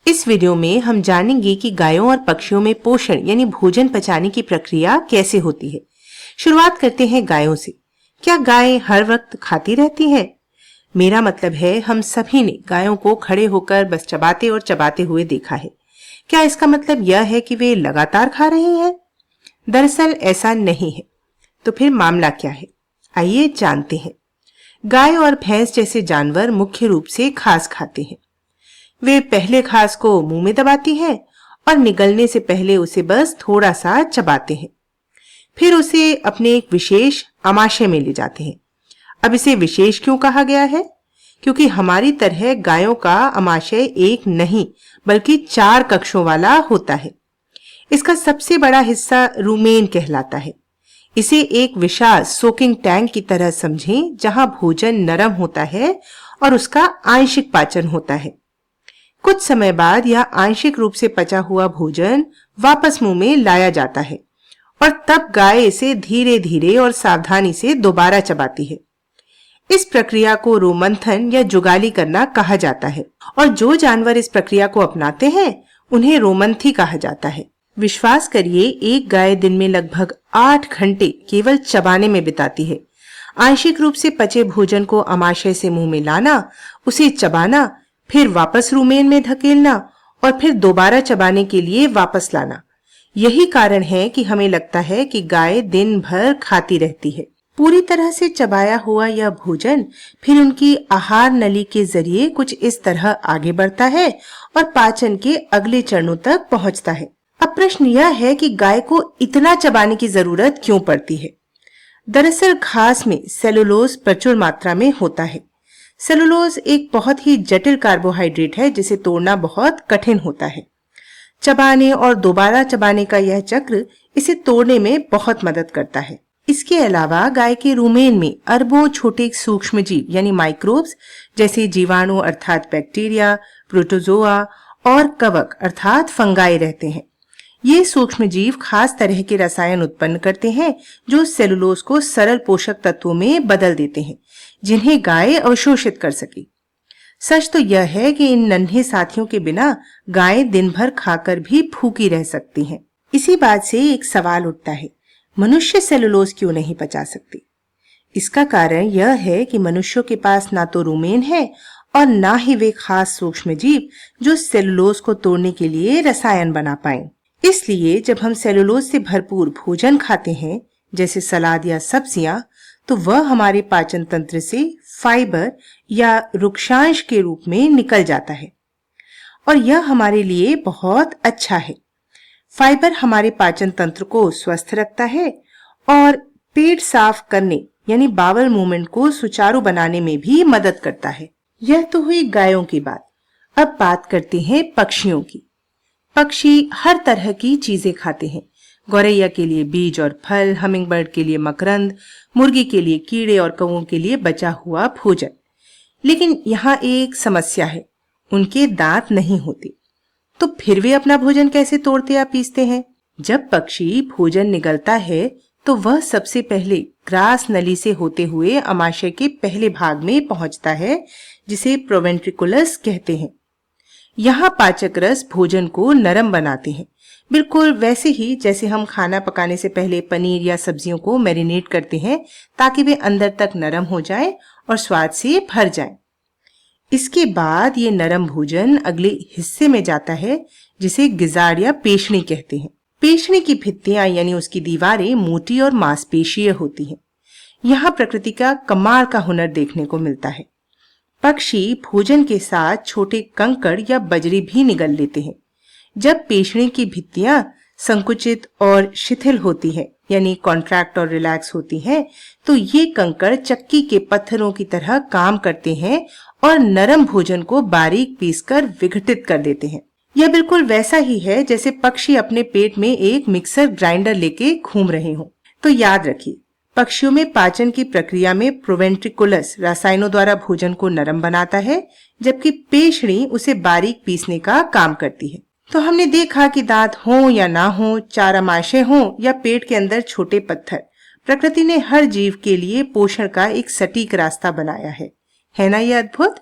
इस वीडियो में हम जानेंगे कि गायों और पक्षियों में पोषण यानी भोजन पचाने की प्रक्रिया कैसे होती है। शुरुआत करते हैं गायों से। क्या गाय हर वक्त खाती रहती है? मेरा मतलब है हम सभी ने गायों को खड़े होकर बस चबाते और चबाते हुए देखा है। क्या इसका मतलब यह है कि वे लगातार खा रही हैं? दरअसल ऐसा नहीं है। तो फिर मामला क्या है? आइए जानते हैं। गाय और भैंस जैसे जानवर मुख्य रूप से घास खाते हैं। वे पहले घास को मुंह में दबाती हैं और निगलने से पहले उसे बस थोड़ा सा चबाते हैं। फिर उसे अपने एक विशेष आमाशय में ले जाते हैं। अब इसे विशेष क्यों कहा गया है? क्योंकि हमारी तरह गायों का आमाशय एक नहीं बल्कि 4 कक्षों वाला होता है। इसका सबसे बड़ा हिस्सा रूमेन कहलाता है। इसे एक विशाल सोकिंग टैंक की तरह समझें, जहां भोजन नरम होता है और उसका आंशिक पाचन होता है। कुछ समय बाद यह आंशिक रूप से पचा हुआ भोजन वापस मुंह में लाया जाता है और तब गाय इसे धीरे धीरे और सावधानी से दोबारा चबाती है। इस प्रक्रिया को रोमंथन या जुगाली करना कहा जाता है और जो जानवर इस प्रक्रिया को अपनाते हैं उन्हें रोमंथी कहा जाता है। विश्वास करिए, एक गाय दिन में लगभग 8 घंटे केवल चबाने में बिताती है। आंशिक रूप से पचे भोजन को आमाशय से मुंह में लाना, उसे चबाना, फिर वापस रूमेन में धकेलना और फिर दोबारा चबाने के लिए वापस लाना। यही कारण है कि हमें लगता है कि गाय दिन भर खाती रहती है। पूरी तरह से चबाया हुआ यह भोजन फिर उनकी आहार नली के जरिए कुछ इस तरह आगे बढ़ता है और पाचन के अगले चरणों तक पहुंचता है। अब प्रश्न यह है कि गाय को इतना चबाने की जरूरत क्यों पड़ती है? दरअसल घास में सेलुलोज प्रचुर मात्रा में होता है। सेलुलोज एक बहुत ही जटिल कार्बोहाइड्रेट है जिसे तोड़ना बहुत कठिन होता है। चबाने और दोबारा चबाने का यह चक्र इसे तोड़ने में बहुत मदद करता है। इसके अलावा गाय के रूमेन में अरबों छोटे सूक्ष्म जीव यानी माइक्रोब्स जैसे जीवाणु अर्थात बैक्टीरिया, प्रोटोजोआ और कवक अर्थात फंगाई रहते हैं। ये सूक्ष्म जीव खास तरह के रसायन उत्पन्न करते हैं जो सेलुलोज को सरल पोषक तत्वों में बदल देते हैं, जिन्हें गाय अवशोषित कर सके। सच तो यह है कि इन नन्हे साथियों के बिना गाय दिन भर खाकर भी भूखी रह सकती हैं। इसी बात से एक सवाल उठता है, मनुष्य सेलुलोज क्यों नहीं पचा सकते? इसका कारण यह है कि मनुष्यों के पास ना तो रूमेन है और ना ही वे खास सूक्ष्म जीव जो सेलुलोज को तोड़ने के लिए रसायन बना पाएं। इसलिए जब हम सेलुलोज से भरपूर भोजन खाते हैं, जैसे सलाद या सब्जियां, तो वह हमारे पाचन तंत्र से फाइबर या रुक्षांश के रूप में निकल जाता है और यह हमारे लिए बहुत अच्छा है। फाइबर हमारे पाचन तंत्र को स्वस्थ रखता है और पेट साफ करने यानी बावल मूवमेंट को सुचारू बनाने में भी मदद करता है। यह तो हुई गायों की बात। अब बात करते हैं पक्षियों की। पक्षी हर तरह की चीजें खाते हैं। गौरैया के लिए बीज और फल, हमिंगबर्ड के लिए मकरंद, मुर्गी के लिए कीड़े और कौओं के लिए बचा हुआ भोजन। लेकिन यहाँ एक समस्या है, उनके दांत नहीं होते। तो फिर वे अपना भोजन कैसे तोड़ते या पीसते हैं? जब पक्षी भोजन निगलता है तो वह सबसे पहले ग्रास नली से होते हुए आमाशय के पहले भाग में पहुंचता है, जिसे प्रोवेंट्रिकुलस कहते हैं। यहाँ पाचक रस भोजन को नरम बनाते हैं, बिल्कुल वैसे ही जैसे हम खाना पकाने से पहले पनीर या सब्जियों को मैरिनेट करते हैं ताकि वे अंदर तक नरम हो जाएं और स्वाद से भर जाएं। इसके बाद ये नरम भोजन अगले हिस्से में जाता है, जिसे गिजाड़ या पेशनी कहते हैं। पेशनी की भित्तियां यानी उसकी दीवारें मोटी और मांसपेशीय होती हैं। यहाँ प्रकृति का कमाल का हुनर देखने को मिलता है। पक्षी भोजन के साथ छोटे कंकड़ या बजरी भी निगल लेते हैं। जब पेशनी की भित्तियां संकुचित और शिथिल होती है यानी कॉन्ट्रैक्ट और रिलैक्स होती हैं, तो ये कंकड़ चक्की के पत्थरों की तरह काम करते हैं और नरम भोजन को बारीक पीसकर विघटित कर देते हैं। यह बिल्कुल वैसा ही है जैसे पक्षी अपने पेट में एक मिक्सर ग्राइंडर लेके घूम रहे हों। तो याद रखिए, पक्षियों में पाचन की प्रक्रिया में प्रोवेंट्रिकुलस रसायनों द्वारा भोजन को नरम बनाता है, जबकि पेशनी उसे बारीक पीसने का काम करती है। तो हमने देखा कि दांत हो या ना हो, 4 आमाशय हो या पेट के अंदर छोटे पत्थर, प्रकृति ने हर जीव के लिए पोषण का एक सटीक रास्ता बनाया है ना ये अद्भुत?